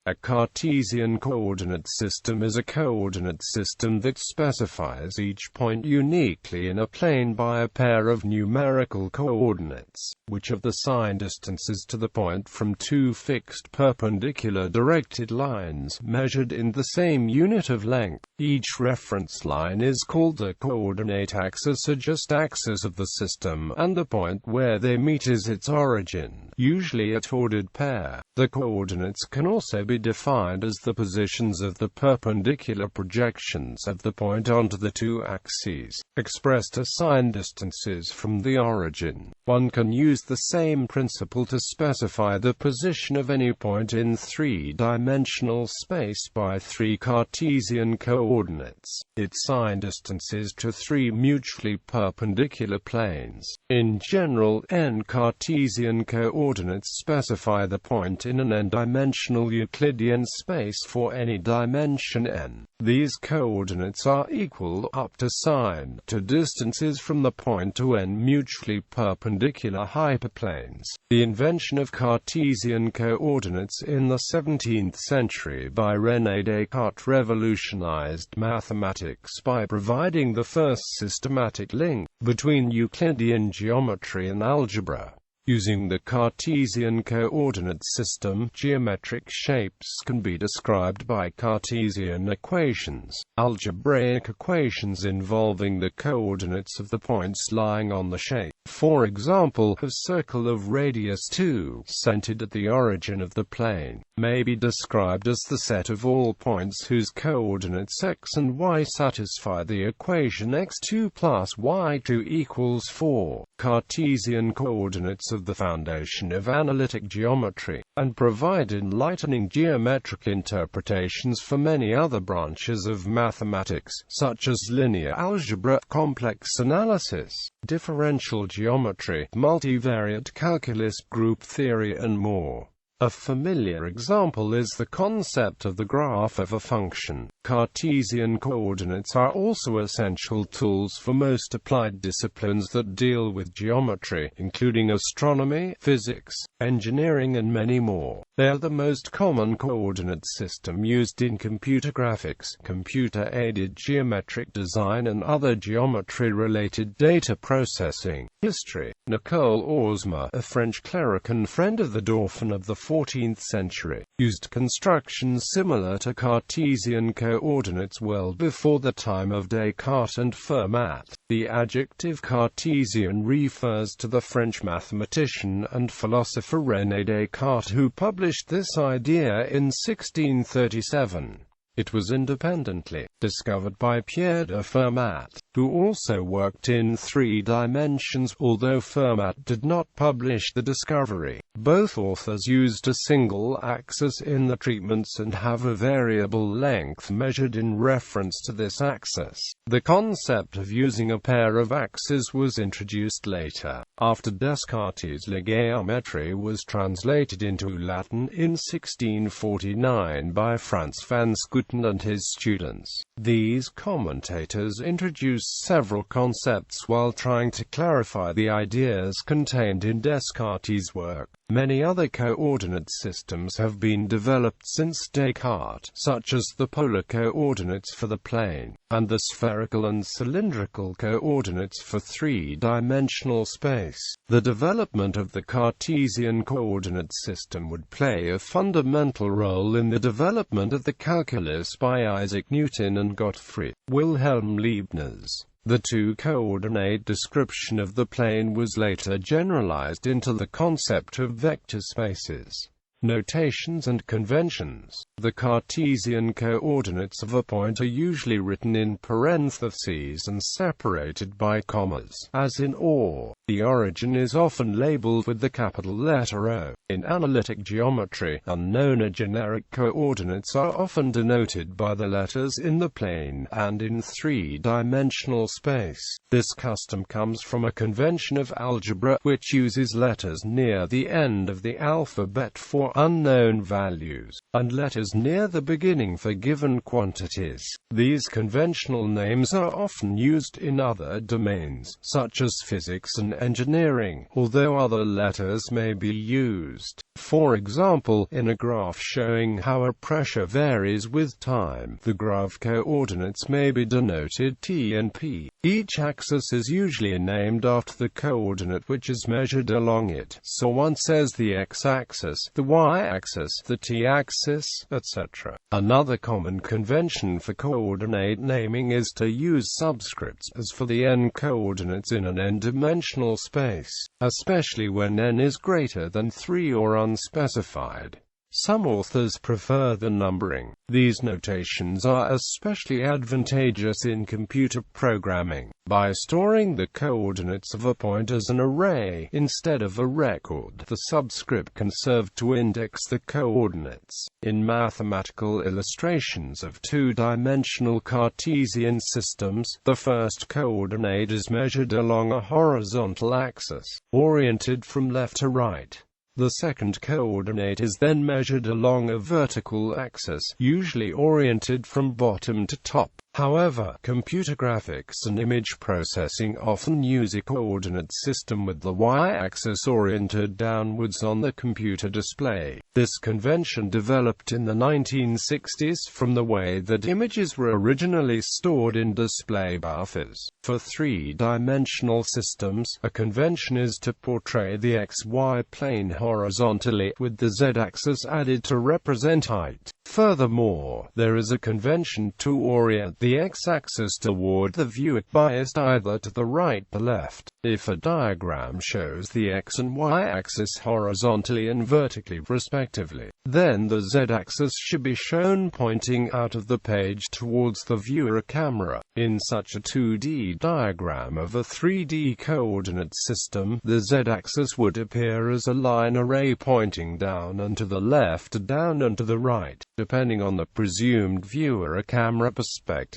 A Cartesian coordinate system is a coordinate system that specifies each point uniquely in a plane by a pair of numerical coordinates, which have the sign distances to the point from two fixed perpendicular directed lines measured in the same unit of length. Each reference line is called the coordinate axis or just axis of the system, and the point where they meet is its origin, usually a ordered pair. The coordinates can also be defined as the positions of the perpendicular projections of the point onto the two axes, expressed as sign distances from the origin. One can use the same principle to specify the position of any point in three-dimensional space by three Cartesian coordinates, its sign distances to three mutually perpendicular planes. In general, n Cartesian coordinates specify the point in an n-dimensional Euclidean space for any dimension n. These coordinates are equal up to sign to distances from the point to n mutually perpendicular hyperplanes. The invention of Cartesian coordinates in the 17th century by René Descartes revolutionized mathematics by providing the first systematic link between Euclidean geometry and algebra. Using the Cartesian coordinate system, geometric shapes can be described by Cartesian equations, algebraic equations involving the coordinates of the points lying on the shape. For example, a circle of radius 2, centered at the origin of the plane, may be described as the set of all points whose coordinates x and y satisfy the equation x2 plus y2 equals 4. Cartesian coordinates are the foundation of analytic geometry, and provide enlightening geometric interpretations for many other branches of mathematics, such as linear algebra, complex analysis, differential geometry, multivariate calculus, group theory and more. A familiar example is the concept of the graph of a function. Cartesian coordinates are also essential tools for most applied disciplines that deal with geometry, including astronomy, physics, engineering and many more. They are the most common coordinate system used in computer graphics, computer-aided geometric design and other geometry-related data processing. History. Nicole Orzma, a French cleric and friend of the Dauphin of the 14th century, used constructions similar to Cartesian coordinates well before the time of Descartes and Fermat. The adjective Cartesian refers to the French mathematician and philosopher René Descartes, who published this idea in 1637. It was independently discovered by Pierre de Fermat, who also worked in 3 dimensions, although Fermat did not publish the discovery. Both authors used a single axis in the treatments and have a variable length measured in reference to this axis. The concept of using a pair of axes was introduced later, after Descartes' La Géométrie was translated into Latin in 1649 by Franz van Schooten and his students. These commentators introduced several concepts while trying to clarify the ideas contained in Descartes' work. Many other coordinate systems have been developed since Descartes, such as the polar coordinates for the plane, and the spherical and cylindrical coordinates for three-dimensional space. The development of the Cartesian coordinate system would play a fundamental role in the development of the calculus by Isaac Newton and Gottfried Wilhelm Leibniz. The two-coordinate description of the plane was later generalized into the concept of vector spaces. Notations and conventions. The Cartesian coordinates of a point are usually written in parentheses and separated by commas, as in OR. The origin is often labeled with the capital letter O. In analytic geometry, unknown or generic coordinates are often denoted by the letters in the plane and in three-dimensional space. This custom comes from a convention of algebra, which uses letters near the end of the alphabet for unknown values, and letters near the beginning for given quantities. These conventional names are often used in other domains, such as physics and engineering, although other letters may be used. For example, in a graph showing how a pressure varies with time, the graph coordinates may be denoted T and P. Each axis is usually named after the coordinate which is measured along it, so one says the x-axis, the y-axis, the t-axis, etc. Another common convention for coordinate naming is to use subscripts, as for the n coordinates in an n-dimensional space, especially when n is greater than 3 or unspecified. Some authors prefer the numbering. These notations are especially advantageous in computer programming. By storing the coordinates of a point as an array, instead of a record, the subscript can serve to index the coordinates. In mathematical illustrations of two-dimensional Cartesian systems, the first coordinate is measured along a horizontal axis, oriented from left to right. The second coordinate is then measured along a vertical axis, usually oriented from bottom to top. However, computer graphics and image processing often use a coordinate system with the y-axis oriented downwards on the computer display. This convention developed in the 1960s from the way that images were originally stored in display buffers. For three-dimensional systems, a convention is to portray the xy plane horizontally, with the z-axis added to represent height. Furthermore, there is a convention to orient the x-axis toward the viewer, biased either to the right or left. If a diagram shows the x and y-axis horizontally and vertically respectively, then the z-axis should be shown pointing out of the page towards the viewer camera. In such a 2D diagram of a 3D coordinate system, the z-axis would appear as a line array pointing down and to the left, down and to the right, depending on the presumed viewer camera perspective.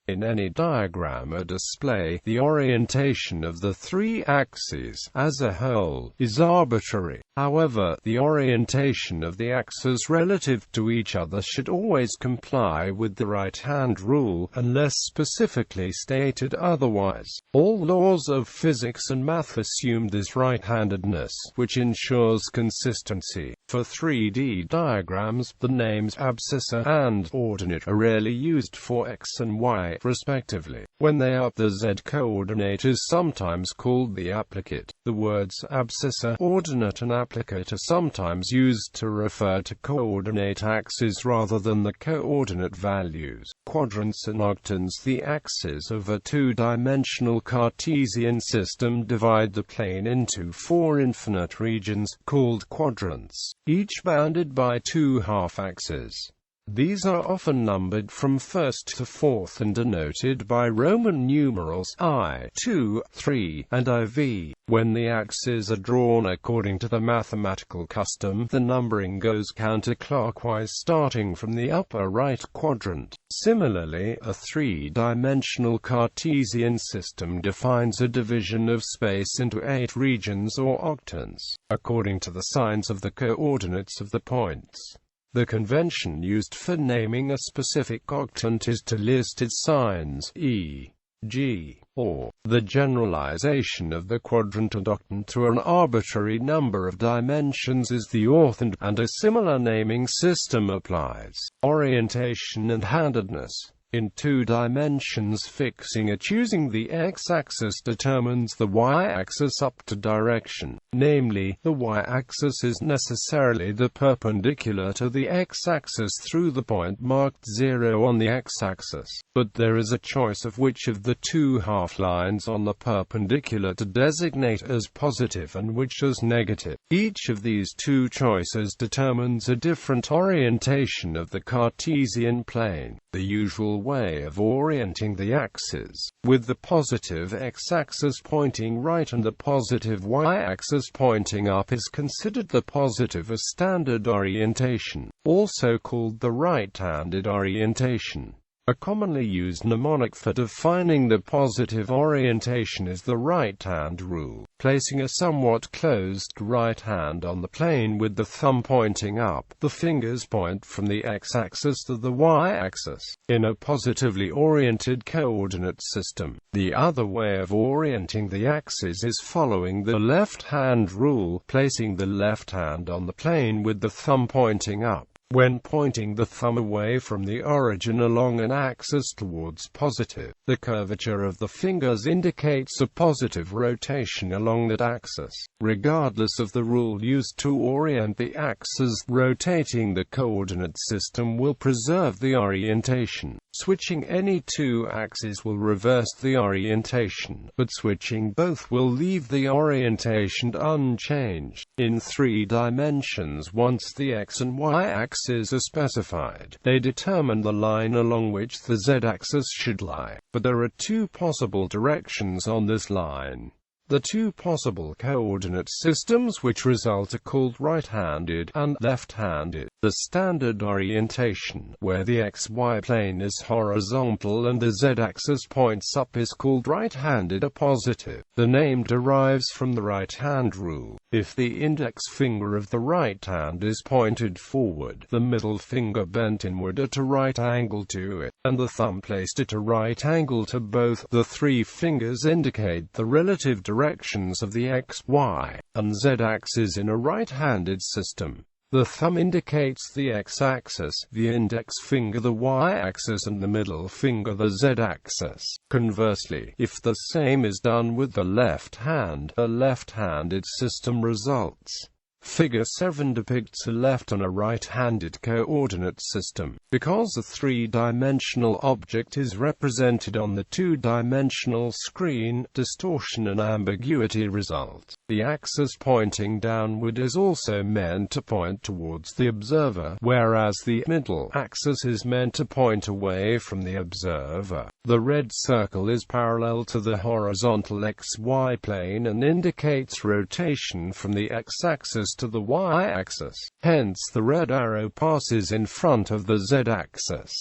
In any diagram or display, the orientation of the three axes, as a whole, is arbitrary. However, the orientation of the axes relative to each other should always comply with the right-hand rule, unless specifically stated otherwise. All laws of physics and math assume this right-handedness, which ensures consistency. For 3D diagrams, the names abscissa and ordinate are rarely used for x and y, respectively. When they are, the z-coordinate is sometimes called the applicate. The words abscissa, ordinate and applicate are sometimes used to refer to coordinate axes rather than the coordinate values. Quadrants and octants, the axes of a two-dimensional Cartesian system, divide the plane into 4 infinite regions, called quadrants, each bounded by 2 half-axes. These are often numbered from first to fourth and denoted by Roman numerals I, 2, 3, and IV. When the axes are drawn according to the mathematical custom, the numbering goes counterclockwise starting from the upper right quadrant. Similarly, a three-dimensional Cartesian system defines a division of space into 8 regions or octants, according to the signs of the coordinates of the points. The convention used for naming a specific octant is to list its signs, e.g., or the generalization of the quadrant and octant to an arbitrary number of dimensions is the orthant, and a similar naming system applies. Orientation and handedness. In 2 dimensions, fixing or choosing the x-axis determines the y-axis up to direction. Namely, the y-axis is necessarily the perpendicular to the x-axis through the point marked 0 on the x-axis. But there is a choice of which of the 2 half-lines on the perpendicular to designate as positive and which as negative. Each of these 2 choices determines a different orientation of the Cartesian plane. The usual way of orienting the axes, with the positive x-axis pointing right and the positive y-axis pointing up, is considered the positive or standard orientation, also called the right-handed orientation. A commonly used mnemonic for defining the positive orientation is the right-hand rule, placing a somewhat closed right hand on the plane with the thumb pointing up. The fingers point from the x-axis to the y-axis. In a positively oriented coordinate system, the other way of orienting the axis is following the left-hand rule, placing the left hand on the plane with the thumb pointing up. When pointing the thumb away from the origin along an axis towards positive, the curvature of the fingers indicates a positive rotation along that axis. Regardless of the rule used to orient the axis, rotating the coordinate system will preserve the orientation. Switching any two axes will reverse the orientation, but switching both will leave the orientation unchanged. In 3 dimensions, once the x and y axes are specified, they determine the line along which the z-axis should lie. But there are 2 possible directions on this line. The 2 possible coordinate systems which result are called right-handed and left-handed. The standard orientation, where the xy plane is horizontal and the z-axis points up, is called right-handed or positive. The name derives from the right-hand rule. If the index finger of the right hand is pointed forward, the middle finger bent inward at a right angle to it, and the thumb placed at a right angle to both, the 3 fingers indicate the relative directions of the x, y, and z-axis in a right-handed system. The thumb indicates the x-axis, the index finger the y-axis, and the middle finger the z-axis. Conversely, if the same is done with the left hand, a left-handed system results. Figure 7 depicts a left and a right-handed coordinate system. Because a 3-dimensional object is represented on the 2-dimensional screen, distortion and ambiguity result. The axis pointing downward is also meant to point towards the observer, whereas the middle axis is meant to point away from the observer. The red circle is parallel to the horizontal xy plane and indicates rotation from the x-axis to the y-axis. Hence the red arrow passes in front of the z-axis.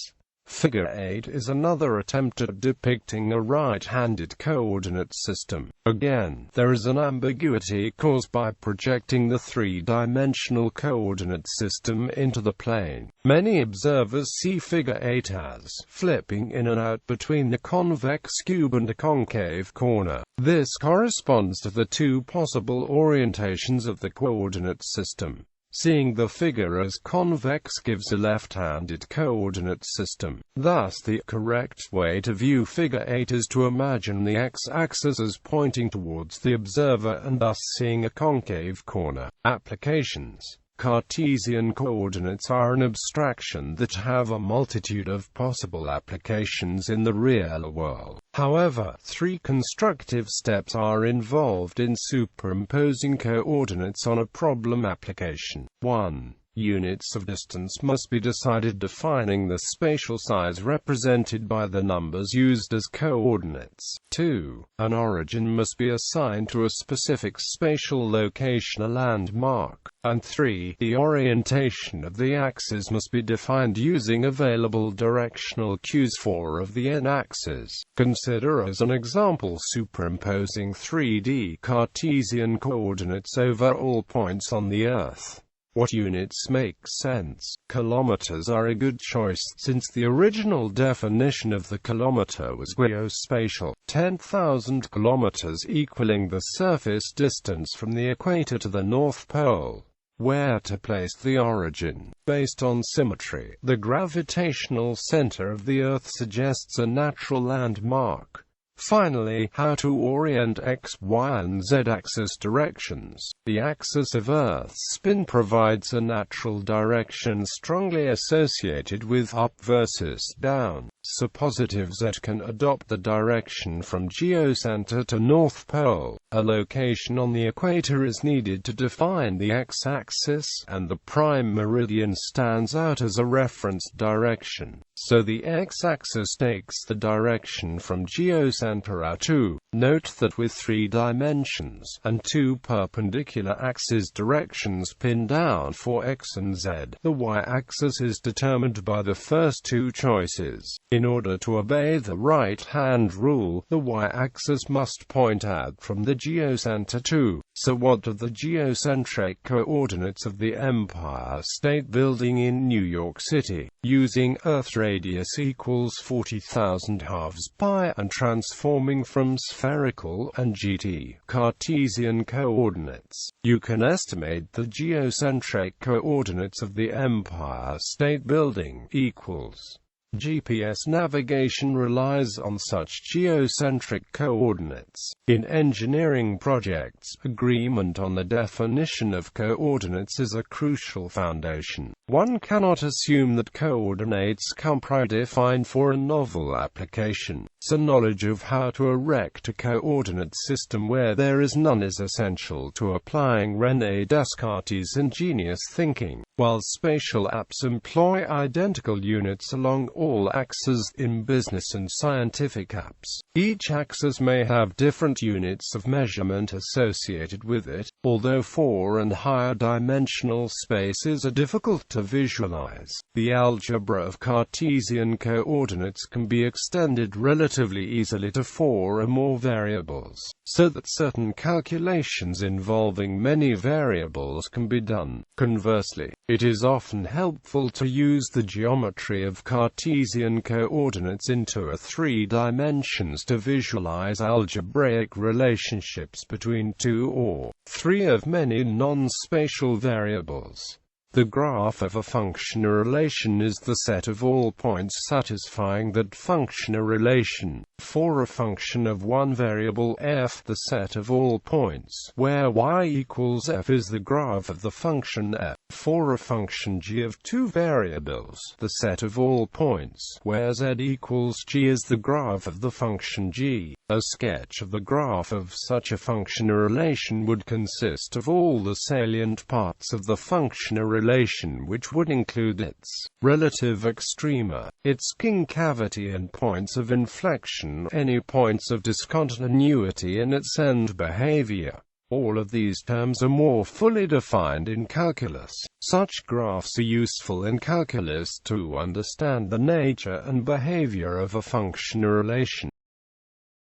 Figure 8 is another attempt at depicting a right-handed coordinate system. Again, there is an ambiguity caused by projecting the 3-dimensional coordinate system into the plane. Many observers see Figure 8 as flipping in and out between the convex cube and the concave corner. This corresponds to the 2 possible orientations of the coordinate system. Seeing the figure as convex gives a left-handed coordinate system. Thus, the correct way to view Figure 8 is to imagine the x-axis as pointing towards the observer and thus seeing a concave corner. Applications. Cartesian coordinates are an abstraction that have a multitude of possible applications in the real world. However, 3 constructive steps are involved in superimposing coordinates on a problem application. 1. Units of distance must be decided, defining the spatial size represented by the numbers used as coordinates. 2. An origin must be assigned to a specific spatial location, a landmark. And 3. The orientation of the axis must be defined using available directional cues of the n-axis. Consider as an example superimposing 3D Cartesian coordinates over all points on the Earth. What units make sense? Kilometers are a good choice, since the original definition of the kilometer was geospatial, 10,000 kilometers equaling the surface distance from the equator to the North Pole. Where to place the origin? Based on symmetry, the gravitational center of the Earth suggests a natural landmark. Finally, how to orient x, y and z-axis directions. The axis of Earth's spin provides a natural direction strongly associated with up versus down. Suppositive z can adopt the direction from geocenter to North Pole. A location on the equator is needed to define the x-axis, and the prime meridian stands out as a reference direction. So the x-axis takes the direction from geocenter out to Note that with 3 dimensions, and 2 perpendicular axis directions pinned down for x and z, the y-axis is determined by the first 2 choices. In order to obey the right-hand rule, the y-axis must point out from the geocenter to. So what are the geocentric coordinates of the Empire State Building in New York City? Using Earth radius equals 40,000 halves pi and transforming from spherical and GT Cartesian coordinates, you can estimate the geocentric coordinates of the Empire State Building equals. GPS navigation relies on such geocentric coordinates. In engineering projects, agreement on the definition of coordinates is a crucial foundation. One cannot assume that coordinates come predefined for a novel application, so knowledge of how to erect a coordinate system where there is none is essential to applying René Descartes' ingenious thinking. While spatial apps employ identical units along all axes in business and scientific apps, each axis may have different units of measurement associated with it. Although 4 and higher dimensional spaces are difficult to visualize, the algebra of Cartesian coordinates can be extended relatively easily to 4 or more variables, so that certain calculations involving many variables can be done. Conversely, it is often helpful to use the geometry of Cartesian coordinates into 3 dimensions to visualize algebraic relationships between 2 or 3 of many non-spatial variables. The graph of a functional relation is the set of all points satisfying that functional relation. For a function of one variable f, the set of all points where y equals f is the graph of the function f. For a function g of 2 variables, the set of all points where z equals g is the graph of the function g. A sketch of the graph of such a functional relation would consist of all the salient parts of the functional relation, which would include its relative extrema, its concavity and points of inflection, any points of discontinuity in its end behavior. All of these terms are more fully defined in calculus. Such graphs are useful in calculus to understand the nature and behavior of a functional relation.